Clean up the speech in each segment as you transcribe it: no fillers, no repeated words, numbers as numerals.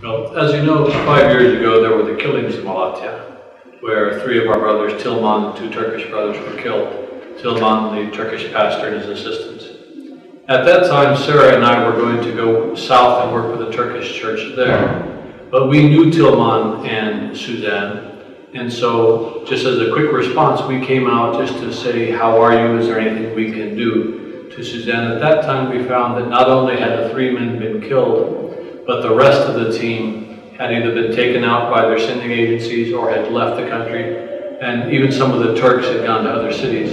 Well, as you know, 5 years ago there were the killings in Malatya, where 3 of our brothers, Tilman and 2 Turkish brothers, were killed. Tilman, the Turkish pastor, and his assistants. At that time, Sarah and I were going to go south and work with a Turkish church there. But we knew Tilman and Suzanne, and so just as a quick response, we came out just to say, how are you? Is there anything we can do? To Suzanne. At that time, we found that not only had the 3 men been killed, but the rest of the team had either been taken out by their sending agencies or had left the country, and even some of the Turks had gone to other cities.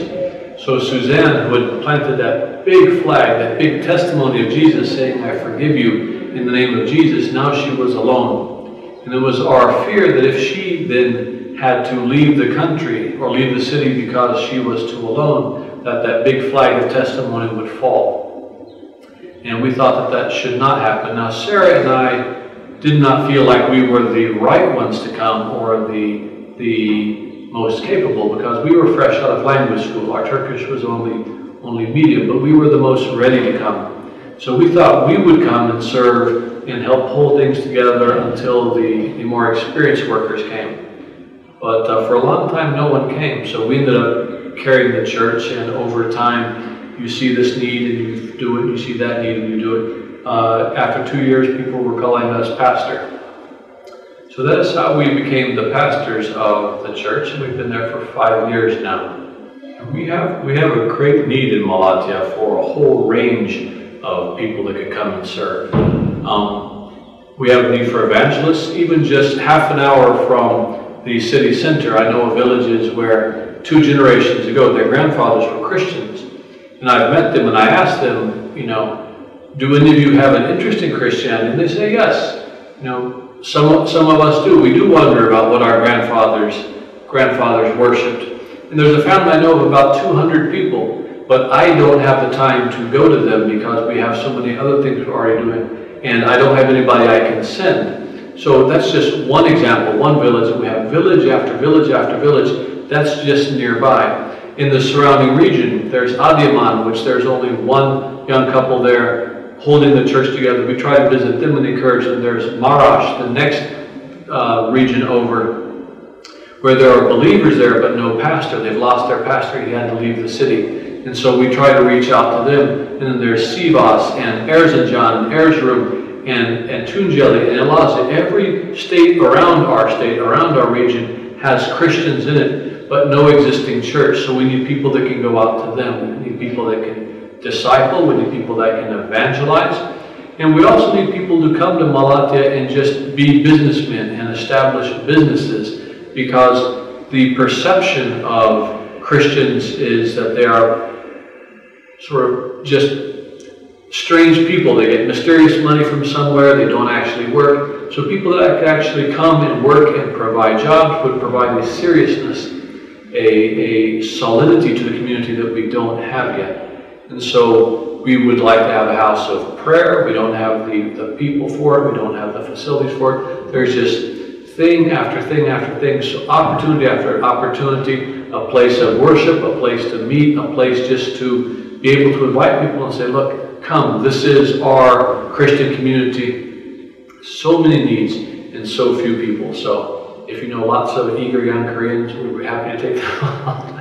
So Suzanne, who had planted that big flag, that big testimony of Jesus saying, I forgive you in the name of Jesus, now she was alone. And it was our fear that if she then had to leave the country or leave the city because she was too alone, that big flag of testimony would fall. And we thought that should not happen. Now Sarah and I did not feel like we were the right ones to come or the most capable, because we were fresh out of language school. Our Turkish was only medium, but we were the most ready to come. So we thought we would come and serve and help hold things together until the more experienced workers came. But for a long time, no one came. So we ended up carrying the church, and over time, you see this need and you do it, you see that need and you do it. After 2 years, people were calling us pastor. So that is how we became the pastors of the church, and we've been there for 5 years now. We have a great need in Malatya for a whole range of people that could come and serve. We have a need for evangelists. Even just half an hour from the city center, I know of villages where 2 generations ago their grandfathers were Christians, and I've met them and I asked them, you know, do any of you have an interest in Christianity? And they say yes. You know, some of us do. We do wonder about what our grandfathers worshipped. And there's a family I know of about 200 people, but I don't have the time to go to them because we have so many other things we're already doing, and I don't have anybody I can send. So that's just one example, one village, and we have village after village after village. That's just nearby. In the surrounding region, there's Adıyaman, which there's only one young couple there holding the church together. We try to visit them and encourage them. There's Marash, the next region over, where there are believers there but no pastor. They've lost their pastor. He had to leave the city. And so we try to reach out to them. And then there's Sivas and Erzincan and Erzurum and Tunceli and Elazığ. Every state around our region has Christians in it, but no existing church. So we need people that can go out to them. We need people that can disciple, we need people that can evangelize, and we also need people to come to Malatya and just be businessmen and establish businesses, because the perception of Christians is that they are sort of just strange people. They get mysterious money from somewhere, they don't actually work. So people that can actually come and work and provide jobs would provide a seriousness, a solidity to the community that we don't have yet. And so we would like to have a house of prayer. We don't have the people for it. We don't have the facilities for it. There's just thing after thing after thing. So opportunity after opportunity, a place of worship, a place to meet, a place just to be able to invite people and say, look, come, this is our Christian community. So many needs and so few people. So if you know lots of eager young Koreans, we'd be happy to take them on.